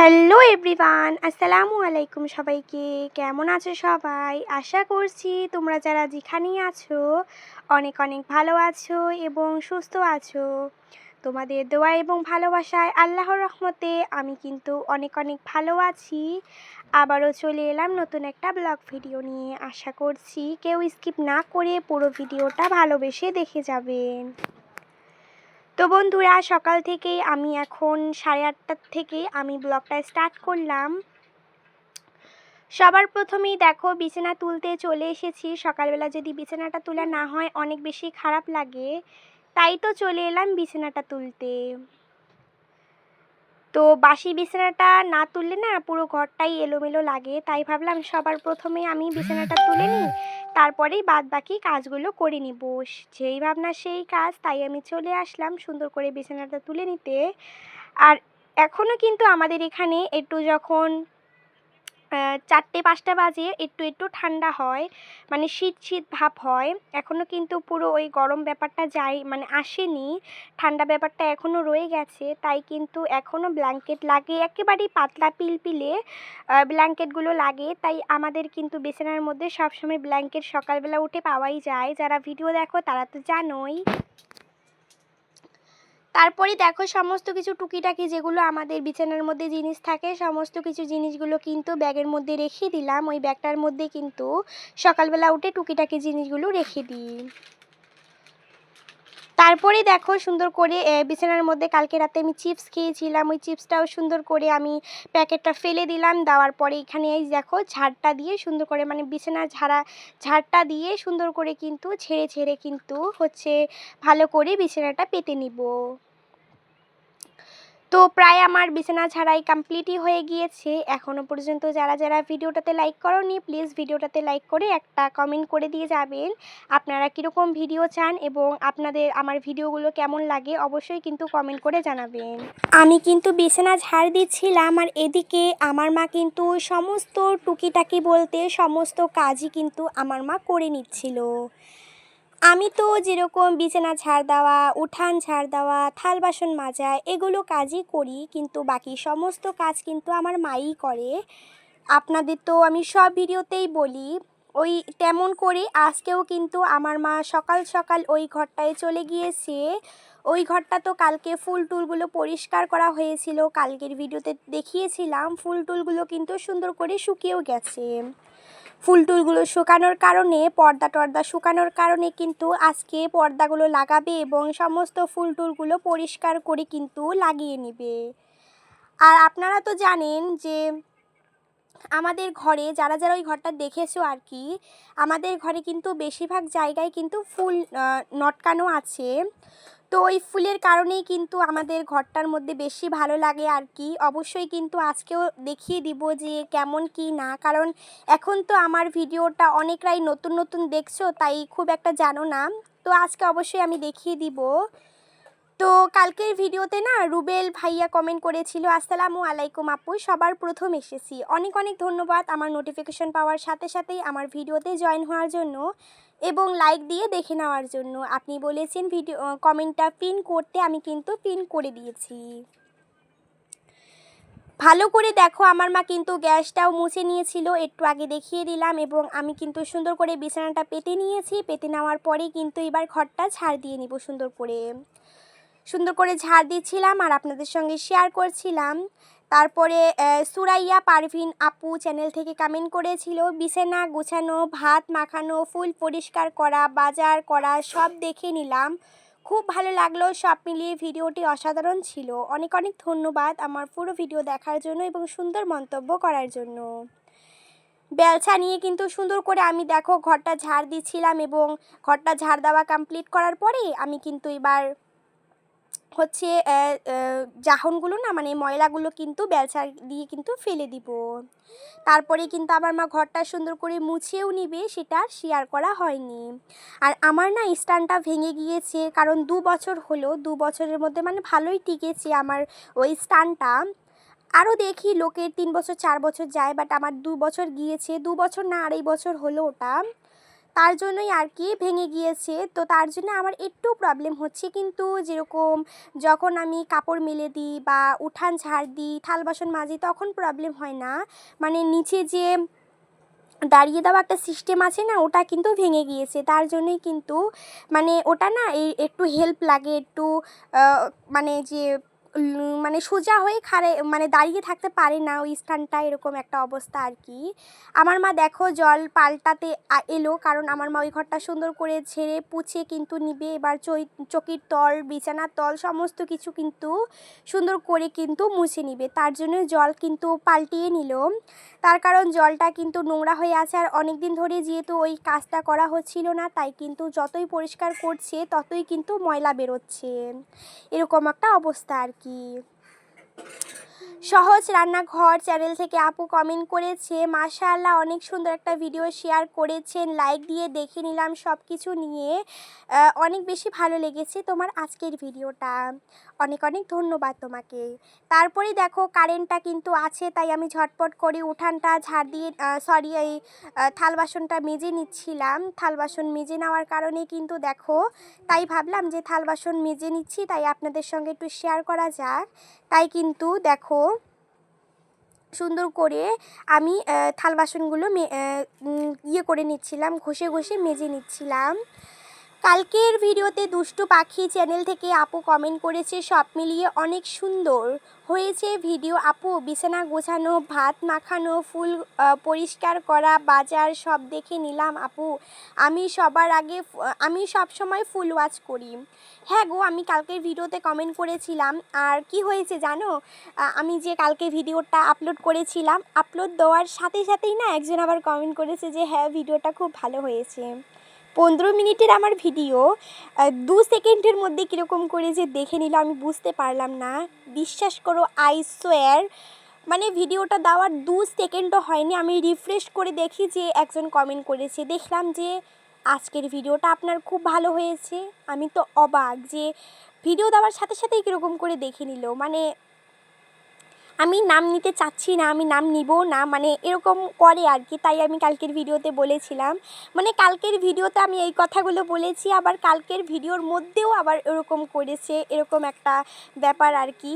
Hello everyone, আসসালামু আলাইকুম সবাইকে। কেমন আছো সবাই? আশা করছি তোমরা যারা যেখানেই আছো অনেক অনেক ভালো আছো এবং সুস্থ আছো। তোমাদের দোয়া এবং ভালোবাসায় আল্লাহর রহমতে আমি কিন্তু অনেক অনেক ভালো আছি। আবারও চলে এলাম নতুন একটা ব্লগ ভিডিও নিয়ে। আশা করছি কেউ স্কিপ না করে পুরো ভিডিওটা ভালোবেসে দেখে যাবেন। তো বন্ধুরা, সকাল থেকেই আমি এখন 8:30 থেকে আমি ব্লগটা স্টার্ট করলাম। সবার প্রথমেই দেখো বিছানা তুলতে চলে এসেছি। সকালবেলা যদি বিছানাটা তোলা না হয় অনেক বেশি খারাপ লাগে, তাই তো চলে এলাম বিছানাটা তুলতে। তো বাসি বিছানাটা না তুললে না পুরো ঘরটাই এলোমেলো লাগে, তাই ভাবলাম সবার প্রথমে আমি বিছানাটা তুলে নিই, তারপরেই বাদ বাকি কাজগুলো করে নিব। যেই ভাবনা সেই কাজ, তাই আমি চলে আসলাম সুন্দর করে বিছানাটা তুলে নিতে। আর এখনও কিন্তু আমাদের এখানে একটু যখন 4টে-5টা বাজে একটু একটু ঠান্ডা হয়, মানে শীত শীত ভাব হয়। এখনও কিন্তু পুরো ওই গরম ব্যাপারটা মানে আসেনি, ঠান্ডা ব্যাপারটা এখনও রয়ে গেছে। তাই কিন্তু এখনও ব্ল্যাঙ্কেট লাগে, একেবারেই পাতলা পিলপিলে ব্ল্যাঙ্কেটগুলো লাগে। তাই আমাদের কিন্তু বিছানার মধ্যে সবসময় ব্ল্যাঙ্কেট সকালবেলা উঠে পাওয়াই যায়। যারা ভিডিও দেখো তারা তো জানোই। তারপরে দেখো সমস্ত কিছু টুকিটাকি যেগুলো আমাদের বিছানার মধ্যে জিনিস থাকে, সমস্ত কিছু জিনিসগুলো কিন্তু ব্যাগের মধ্যে রেখে দিলাম। ওই ব্যাগটার মধ্যে কিন্তু সকালবেলা উঠে টুকিটাকি জিনিসগুলো রেখে দিই। তারপরে দেখো সুন্দর করে বিছানার মধ্যে কালকে রাতে আমি চিপস খেয়েছিলাম, ওই চিপসটাও সুন্দর করে আমি প্যাকেটটা ফেলে দিলাম। দেওয়ার পরে এখানে এই দেখো ঝাড়টা দিয়ে সুন্দর করে, মানে বিছানা ঝাড়টা দিয়ে সুন্দর করে কিন্তু ছেড়ে ছেড়ে কিন্তু ভালো করে বিছানাটা পেতে নিব। তো প্রায় আমার বিছানা ঝাড়াই কমপ্লিটই হয়ে গিয়েছে। এখনও পর্যন্ত যারা যারা ভিডিওটাতে লাইক করোনি, প্লিজ ভিডিওটাতে লাইক করে একটা কমেন্ট করে দিয়ে যাবেন আপনারা কীরকম ভিডিও চান এবং আপনাদের আমার ভিডিওগুলো কেমন লাগে অবশ্যই কিন্তু কমেন্ট করে জানাবেন। আমি কিন্তু বিছানা ঝাড় দিচ্ছিলাম, আর এদিকে আমার মা কিন্তু সমস্ত টুকিটাকি বলতে সমস্ত কাজই কিন্তু আমার মা করে নিচ্ছিল। আমি তো যেরকম বিছানা ঝাড় দেওয়া, উঠান ঝাড় দেওয়া, থাল বাসন মাজা এগুলো কাজই করি, কিন্তু বাকি সমস্ত কাজ কিন্তু আমার মাই করে। আপনাদের তো আমি সব ভিডিওতেই বলি, ওই তেমন করে আজকেও কিন্তু আমার মা সকাল সকাল ওই ঘরটায় চলে গিয়েছে। ওই ঘরটা তো কালকে ফুল টুলগুলো পরিষ্কার করা হয়েছিল, কালকের ভিডিওতে দেখিয়েছিলাম। ফুল টুলগুলো কিন্তু সুন্দর করে শুকিয়েও গেছে। ফুল টুলগুলো শুকানোর কারণে, পর্দা টর্দা শুকানোর কারণে কিন্তু আজকে পর্দাগুলো লাগাবে এবং সমস্ত ফুল টুলগুলো পরিষ্কার করে কিন্তু লাগিয়ে নেবে। আর আপনারা তো জানেন যে আমাদের ঘরে যারা যারা ওই ঘরটা দেখেছো আর কি, আমাদের ঘরে কিন্তু বেশিরভাগ জায়গায় কিন্তু ফুল লটকানো আছে। তো ওই ফুলের কারণেই কিন্তু আমাদের ঘরটার মধ্যে বেশি ভালো লাগে আর কি। অবশ্যই কিন্তু আজকেও দেখিয়ে দিব যে কেমন কি না, কারণ এখন তো আমার ভিডিওটা অনেকরাই নতুন নতুন দেখছো, তাই খুব একটা জানো না। তো আজকে অবশ্যই আমি দেখিয়ে দিব। তো কালকের ভিডিওতে না রুবেল ভাইয়া কমেন্ট করেছিল, আসসালামু আলাইকুম আপু, সবার প্রথম এসেছি, অনেক অনেক ধন্যবাদ আমার নোটিফিকেশন পাওয়ার সাথে সাথেই আমার ভিডিওতে জয়েন হওয়ার জন্য এবং লাইক দিয়ে দেখে নেওয়ার জন্য। আপনি বলেছেন ভিডিও কমেন্টটা পিন করতে, আমি কিন্তু পিন করে দিয়েছি। ভালো করে দেখো আমার মা কিন্তু গ্যাসটাও মুছে নিয়েছিল, একটু আগে দেখিয়ে দিলাম, এবং আমি কিন্তু সুন্দর করে বিছানাটা পেতে নিয়েছি। পেতে নেওয়ার পরেই কিন্তু এবার ঘরটা ঝাড় দিয়ে নিব। সুন্দর করে ঝাড় দিচ্ছিলাম আর আপনাদের সঙ্গে শেয়ার করছিলাম। তারপরে সুরাইয়া পারভিন আপু চ্যানেল থেকে কমেন্ট করেছিল, বিছানা গুছানো, ভাত মাখানো, ফুল পরিষ্কার করা, বাজার করা সব দেখে নিলাম, খুব ভালো লাগলো, সব মিলিয়ে ভিডিওটি অসাধারণ ছিল। অনেক অনেক ধন্যবাদ আমার পুরো ভিডিও দেখার জন্য এবং সুন্দর মন্তব্য করার জন্য। বেলচা নিয়ে কিন্তু সুন্দর করে আমি দেখো ঘরটা ঝাড় দিচ্ছিলাম, এবং ঘরটা ঝাড় দেওয়া কমপ্লিট করার পরে আমি কিন্তু এবার জাহনগুলো না, মানে ময়লাগুলো কিন্তু বেলচা দিয়ে কিন্তু ফেলে দিব। তারপরে কিন্তু আমার মা ঘরটা সুন্দর করে মুছেও নিবে, সেটা আর শেয়ার করা হয়নি। আর আমার না স্ট্যান্ডটা ভেঙে গিয়েছে, কারণ 2 বছর হলো, 2 বছরের মধ্যে মানে ভালোই টিকেছে আমার ওই স্ট্যান্ডটা। আরও দেখি লোকের 3 বছর 4 বছর যায়, বাট আমার 2 বছর গিয়েছে, 2 বছর না 2.5 বছর হলো ওটা। তার জন্যই আর কি ভেঙে গিয়েছে। তো তার জন্য আমার একটু প্রবলেম হচ্ছে, কিন্তু যেরকম যখন আমি কাপড় মেলে দিই বা উঠান ঝাড় দিই, থাল বাসন মাজি, তখন প্রবলেম হয় না। মানে নিচে যে দাঁড়িয়ে দেওয়া একটা সিস্টেম আছে না, ওটা কিন্তু ভেঙে গিয়েছে। তার জন্যই কিন্তু মানে ওটা না একটু হেল্প লাগে, একটু মানে যে মানে সোজা হয়ে মানে দাঁড়িয়ে থাকতে পারে না ওই স্থানটা, এরকম একটা অবস্থা আর কি। আমার মা দেখো জল পাল্টাতে এলো, কারণ আমার মা ওই ঘরটা সুন্দর করে ঝেড়ে পুছে কিন্তু নিবে। এবার চকির তল, বিছানার তল সমস্ত কিছু কিন্তু সুন্দর করে কিন্তু মুছে নিবে। তার জন্য জল কিন্তু পাল্টিয়ে নিল, তার কারণ জলটা কিন্তু নোংরা হয়ে আছে। আর অনেক দিন ধরে যেহেতু ওই কাজটা করা হচ্ছিল না, তাই কিন্তু যতই পরিষ্কার করছে ততই কিন্তু ময়লা বেরোচ্ছে, এরকম একটা অবস্থা আর কি। সহজ রান্নাঘর চ্যানেল থেকে আপু কমেন্ট করেছে, মাশাআল্লাহ অনেক সুন্দর একটা ভিডিও শেয়ার করেছেন, লাইক দিয়ে দেখে নিলাম সব কিছু নিয়ে, অনেক বেশি ভালো লেগেছে তোমার আজকের ভিডিওটা, অনেক অনেক ধন্যবাদ তোমাকে। তারপরে দেখো কারেন্টটা কিন্তু আছে, তাই আমি ঝটপট করে উঠানটা ঝাড় দিয়ে এই থাল বাসনটা মেজে নিচ্ছিলাম। থাল বাসন মেজে নেওয়ার কারণে কিন্তু দেখো, তাই ভাবলাম যে থাল বাসন মেজে নিচ্ছি, তাই আপনাদের সঙ্গে একটু শেয়ার করা যাক। তাই কিন্তু দেখো সুন্দর করে আমি থাল বাসনগুলো ইয়ে করে নিচ্ছিলাম, ঘষে ঘষে মেজে নিচ্ছিলাম। কালকের ভিডিওতে দুষ্টু পাখি চ্যানেল থেকে আপু কমেন্ট করেছে, সব মিলিয়ে অনেক সুন্দর হয়েছে ভিডিও আপু, বিছানা গোছানো, ভাত মাখানো, ফুল পরিষ্কার করা, বাজার সব দেখে নিলাম আপু। আমি সব সময় ফুল ওয়াচ করি। হ্যাঁ গো, আমি কালকের ভিডিওতে কমেন্ট করেছিলাম। আর কি হয়েছে জানো, আমি যে কালকে ভিডিওটা আপলোড করেছিলাম, আপলোড দেওয়ার সাথে সাথেই না একজন আবার কমেন্ট করেছে যে হ্যাঁ ভিডিওটা খুব ভালো হয়েছে। 15 মিনিটের আমার ভিডিও 2 সেকেন্ডের মধ্যে কীরকম করে যে দেখে নিল আমি বুঝতে পারলাম না। বিশ্বাস করো, আই সোয়ার, মানে ভিডিওটা দেওয়ার 2 সেকেন্ডও হয়নি, আমি রিফ্রেশ করে দেখি যে একজন কমেন্ট করেছে, দেখলাম যে আজকের ভিডিওটা আপনার খুব ভালো হয়েছে। আমি তো অবাক যে ভিডিও দেওয়ার সাথে সাথেই কীরকম করে দেখে নিল। মানে আমি নাম নিতে চাচ্ছি না, আমি নাম নিবও না, মানে এরকম করে আর কি। তাই আমি কালকের ভিডিওতে বলেছিলাম, মানে কালকের ভিডিওতে আমি এই কথাগুলো বলেছি, আবার কালকের ভিডিওর মধ্যেও আবার এরকম করেছে, এরকম একটা ব্যাপার আর কি।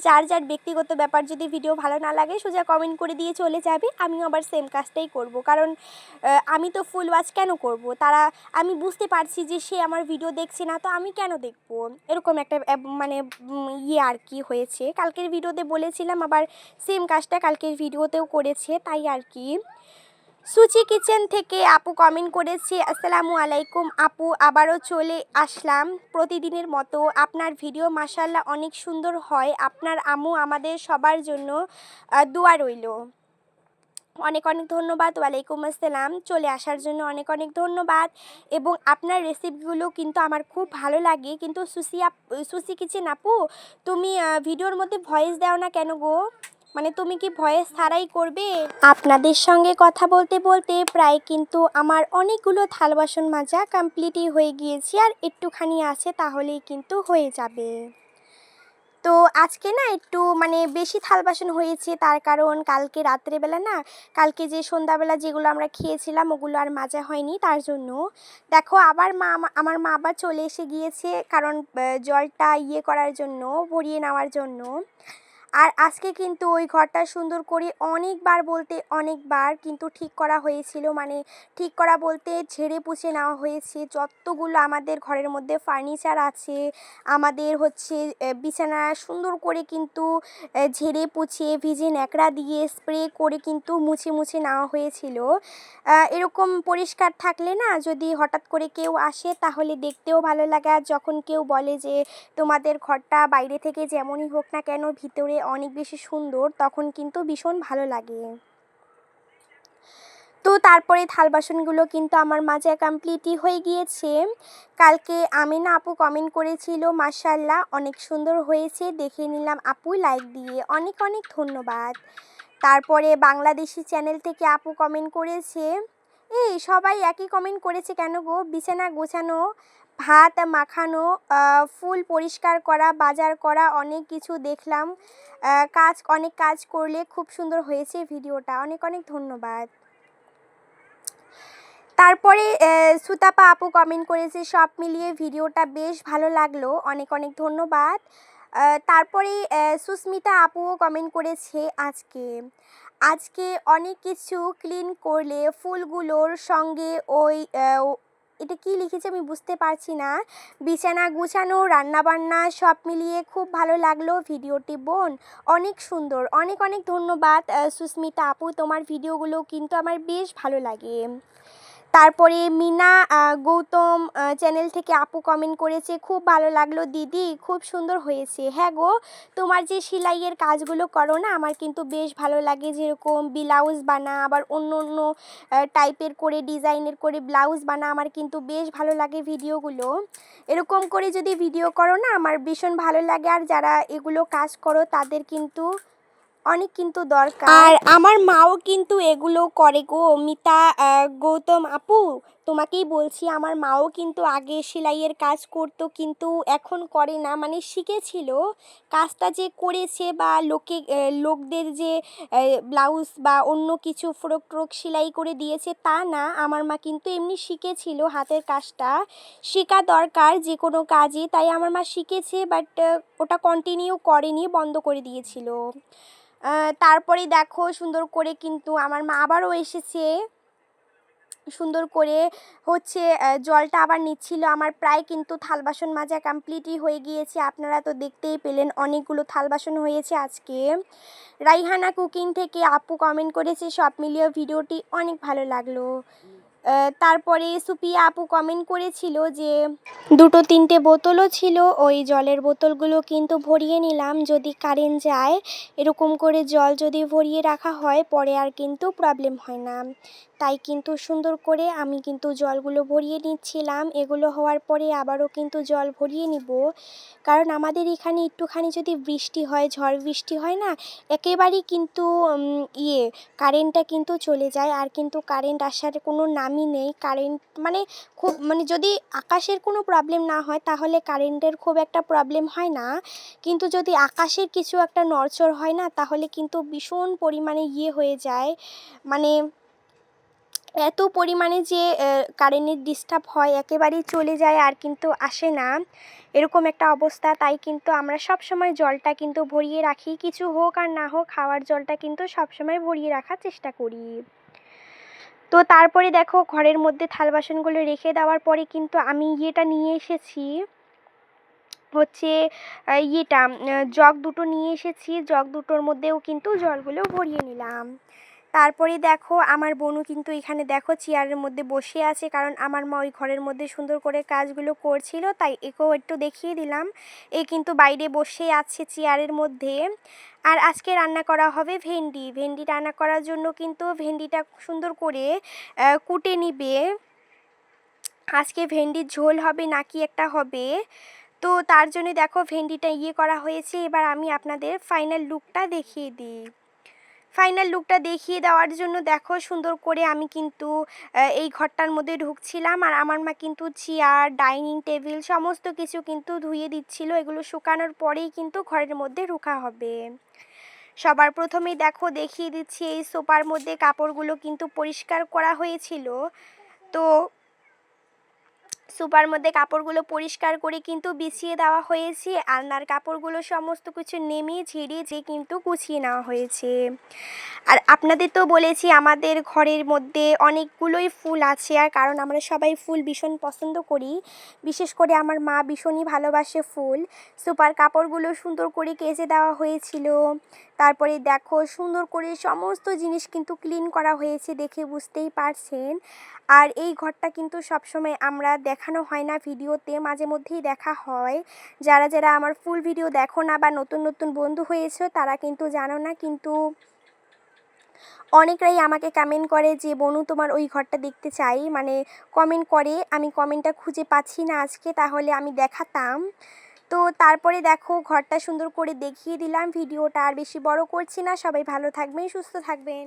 যার যার ব্যক্তিগত ব্যাপার, যদি ভিডিও ভালো না লাগে সোজা কমেন্ট করে দিয়ে চলে যাবে, আমিও আবার সেম কাজটাই করব। কারণ আমি তো ফুল ওয়াচ কেন করব, আমি বুঝতে পারছি যে সে আমার ভিডিও দেখছে না, তো আমি কেন দেখব, এরকম একটা মানে ইয়ে আর কি হয়েছে। কালকের ভিডিওতে বলেছিলাম, আবার সেম কাজটা কালকের ভিডিওতেও করেছে, তাই আর কি। সুচি কিচেন থেকে আপু কমেন্ট করেছে, আসসালামু আলাইকুম আপু, আবারও চলে আসলাম প্রতিদিনের মতো। আপনার ভিডিও মাশাআল্লাহ অনেক সুন্দর হয়, আপনার আম্মু আমাদের সবার জন্য দোয়া রইল। অনেক অনেক ধন্যবাদ। ওয়ালাইকুম আসসালাম, চলে আসার জন্য অনেক অনেক ধন্যবাদ। এবং আপনার রেসিপিগুলো কিন্তু আমার খুব ভালো লাগে। কিন্তু সুসি কিচেন আপু, তুমি ভিডিওর মধ্যে ভয়েস দাও না কেন গো? মানে তুমি কি ভয়েস ছাড়াই করবে? আপনাদের সঙ্গে কথা বলতে বলতে প্রায় কিন্তু আমার অনেকগুলো থাল বাসন মাজা কমপ্লিটই হয়ে গিয়েছে, আর একটুখানি আছে, তাহলেই কিন্তু হয়ে যাবে। তো আজকে না একটু মানে বেশি থাল বাসন হয়েছে, তার কারণ কালকে রাত্রেবেলা না, কালকে যে সন্ধ্যাবেলা যেগুলো আমরা খেয়েছিলাম ওগুলো আর মাজা হয়নি, তার জন্য দেখো আবার আমার মা আবার চলে এসে গিয়েছে, কারণ জলটা ইয়ে করার জন্য, ভরিয়ে নেওয়ার জন্য। আর আজকে কিন্তু ওই ঘরটা সুন্দর করে অনেকবার বলতে অনেকবার কিন্তু ঠিক করা হয়েছিল, মানে ঠিক করা বলতে ঝেড়ে পুছে নেওয়া হয়েছে যতগুলো আমাদের ঘরের মধ্যে ফার্নিচার আছে। আমাদের হচ্ছে বিছানা সুন্দর করে কিন্তু ঝেড়ে পুছে ভিজে ন্যাকড়া দিয়ে স্প্রে করে কিন্তু মুছে মুছে নেওয়া হয়েছিল। এরকম পরিষ্কার থাকলে না, যদি হঠাৎ করে কেউ আসে তাহলে দেখতেও ভালো লাগে। আর যখন কেউ বলে যে তোমাদের ঘরটা বাইরে থেকে যেমনই হোক না কেন ভিতরে অনেক বেশি সুন্দর, তখন কিন্তু ভীষণ ভালো লাগে। তো তারপরে থাল বাসনগুলো কিন্তু আমার মাজা কমপ্লিটই হয়ে গিয়েছে। কালকে আমিনা আপু কমেন্ট করেছিল, মাশাআল্লাহ অনেক সুন্দর হয়েছে, দেখে নিলাম আপু, লাইক দিয়ে অনেক অনেক ধন্যবাদ। তারপরে বাংলাদেশি চ্যানেল থেকে আপু কমেন্ট করেছে, এই সবাই একই কমেন্ট করেছে কেন গো? বিছানা গোছানো, ভাত মাখানো, ফুল পরিষ্কার করা, বাজার করা, অনেক কিছু দেখলাম, অনেক কাজ করলে খুব সুন্দর হয়েছে ভিডিওটা, অনেক অনেক ধন্যবাদ। তারপরে সুতাপা আপু কমেন্ট করেছে, সব মিলিয়ে ভিডিওটা বেশ ভালো লাগলো, অনেক অনেক ধন্যবাদ। তারপরে সুস্মিতা আপুও কমেন্ট করেছে, আজকে আজকে অনেক কিছু ক্লিন করলে ফুলগুলোর সঙ্গে ওই এটা কি লিখেছে আমি বুঝতে পারছি না, বিছানা গুছানো, রান্নাবান্না সব মিলিয়ে খুব ভালো লাগলো ভিডিওটি বোন, অনেক সুন্দর। অনেক অনেক ধন্যবাদ সুস্মিতা আপু, তোমার ভিডিওগুলো কিন্তু আমার বেশ ভালো লাগে। তারপরে মিনা গৌতম চ্যানেল থেকে আপু কমেন্ট করেছে, খুব ভালো লাগলো দিদি, খুব সুন্দর হয়েছে। হ্যাঁ গো, তোমার যে সেলাইয়ের কাজগুলো করো না, আমার কিন্তু বেশ ভালো লাগে, যেরকম ব্লাউজ বানা, আবার অন্য অন্য টাইপের করে ডিজাইনের করে ব্লাউজ বানা, আমার কিন্তু বেশ ভালো লাগে ভিডিওগুলো। এরকম করে যদি ভিডিও করো না, আমার ভীষণ ভালো লাগে। আর যারা এগুলো কাজ করো তাদের কিন্তু অনেক কিন্তু দরকার। আর আমার মাও কিন্তু এগুলো করে গো মিতা গৌতম আপু, তোমাকেই বলছি, আমার মাও কিন্তু আগে সেলাইয়ের কাজ করতো, কিন্তু এখন করে না, মানে শিখেছিল, কাজটা যে করেছে বা লোকদের যে ব্লাউজ বা অন্য কিছু ফ্রক ট্রক সেলাই করে দিয়েছে তা না, আমার মা কিন্তু এমনি শিখেছিল হাতের কাজটা, শেখা দরকার যে কোনো কাজে, তাই আমার মা শিখেছে, বাট ওটা কন্টিনিউ করেনি, বন্ধ করে দিয়েছিল। তারপরে দেখো সুন্দর করে কিন্তু আমার মা আবারও এসেছে, সুন্দর করে হচ্ছে জলটা আবার নিচ্ছিল। আমার প্রায় কিন্তু থাল বাসন মাজা কমপ্লিটই হয়ে গিয়েছে, আপনারা তো দেখতেই পেলেন অনেকগুলো থাল বাসন হয়েছে আজকে। রাইহানা কুকিং থেকে আপু কমেন্ট করেছে, সব মিলিয়ে ভিডিওটি অনেক ভালো লাগলো। তারপরে সুপিয়া আপু কমেন্ট করেছিল যে দুটো তিনটে বোতলও ছিল, ওই জলের বোতলগুলো কিন্তু ভরিয়ে নিলাম, যদি কারেন্ট যায় এরকম করে জল যদি ভরিয়ে রাখা হয় পরে আর কিন্তু প্রবলেম হয় না, তাই কিন্তু সুন্দর করে আমি কিন্তু জলগুলো ভরিয়ে নিচ্ছিলাম। এগুলো হওয়ার পরে আবারও কিন্তু জল ভরিয়ে নিব, কারণ আমাদের এখানে একটুখানি যদি বৃষ্টি হয়, ঝড় বৃষ্টি হয় না, একেবারেই কিন্তু কারেন্টটা কিন্তু চলে যায়, আর কিন্তু কারেন্ট আসার কোনো নামই নেই। কারেন্ট মানে খুব মানে যদি আকাশের কোনো প্রবলেম না হয় তাহলে কারেন্টের খুব একটা প্রবলেম হয় না, কিন্তু যদি আকাশের কিছু একটা নড়চড় হয় না, তাহলে কিন্তু ভীষণ পরিমাণে হয়ে যায়, মানে এত পরিমাণে যে কারেন্টের ডিস্টার্ব হয়, একেবারেই চলে যায় আর কিন্তু আসে না, এরকম একটা অবস্থা। তাই কিন্তু আমরা সব সময় জলটা কিন্তু ভরিয়ে রাখি, কিছু হোক আর না হোক খাওয়ার জলটা কিন্তু সব সময় ভরিয়ে রাখার চেষ্টা করি। তো তারপরে দেখো ঘরের মধ্যে থাল বাসনগুলো রেখে দেওয়ার পরে কিন্তু আমি নিয়ে এসেছি, হচ্ছে জগ দুটো নিয়ে এসেছি, জগ দুটোর মধ্যেও কিন্তু জলগুলো ভরিয়ে নিলাম। তারপরে দেখো আমার বোনও কিন্তু এখানে দেখো চেয়ারের মধ্যে বসে আছে, কারণ আমার মা ওই ঘরের মধ্যে সুন্দর করে কাজগুলো করছিল, তাই একেও একটু দেখিয়ে দিলাম। এ কিন্তু বাইরে বসে আছে চেয়ারের মধ্যে। আর আজকে রান্না করা হবে ভেন্ডি। ভেন্ডি রান্না করার জন্য কিন্তু ভেন্ডিটা সুন্দর করে কুটে নিবে। আজকে ভেন্ডির ঝোল হবে নাকি একটা হবে, তো তার জন্য দেখো ভেন্ডিটা করা হয়েছে। এবার আমি আপনাদের ফাইনাল লুকটা দেখিয়ে দিই। ফাইনাল লুকটা দেখিয়ে দেওয়ার জন্য দেখো সুন্দর করে আমি কিন্তু এই ঘরটার মধ্যে ঢুকছিলাম, আর আমার মা কিন্তু চেয়ার, ডাইনিং টেবিল সমস্ত কিছু কিন্তু ধুয়ে দিচ্ছিল, এগুলো শুকানোর পরেই কিন্তু ঘরের মধ্যে ঢোকা হবে। সবার প্রথমেই দেখো দেখিয়ে দিচ্ছি, এই সোফার মধ্যে কাপড়গুলো কিন্তু পরিষ্কার করা হয়েছিল, তো সোফার মধ্যে কাপড়গুলো পরিষ্কার করে কিন্তু বিছিয়ে দেওয়া হয়েছে, আলনার কাপড়গুলো সমস্ত কিছু নেমিয়ে ঝেড়ে কিন্তু গুছিয়ে নেওয়া হয়েছে। আর আপনাদের তো বলেছি আমাদের ঘরের মধ্যে অনেকগুলোই ফুল আছে, আর কারণ আমরা সবাই ফুল ভীষণ পছন্দ করি, বিশেষ করে আমার মা ভীষণই ভালোবাসে ফুল। সোফার কাপড়গুলো সুন্দর করে কেচে দেওয়া হয়েছিল। তারপরে দেখো সুন্দর করে সমস্ত জিনিস কিন্তু ক্লিন করা হয়েছে, দেখে বুঝতেই পারছেন। আর এই ঘরটা কিন্তু সবসময় আমরা দেখানো হয় না ভিডিওতে, মাঝে মধ্যেই দেখা হয়। যারা যারা আমার ফুল ভিডিও দেখো না বা নতুন নতুন বন্ধু হয়েছে তারা কিন্তু জানো না, কিন্তু অনেকরাই আমাকে কমেন্ট করে যে বনু তোমার ওই ঘরটা দেখতে চাই, মানে কমেন্ট করে, আমি কমেন্টটা খুঁজে পাচ্ছি না আজকে, তাহলে আমি দেখাতাম। তো তারপরে দেখো ঘরটা সুন্দর করে দেখিয়ে দিলাম, ভিডিওটা আর বেশি বড় করছি না। সবাই ভালো থাকবেন, সুস্থ থাকবেন।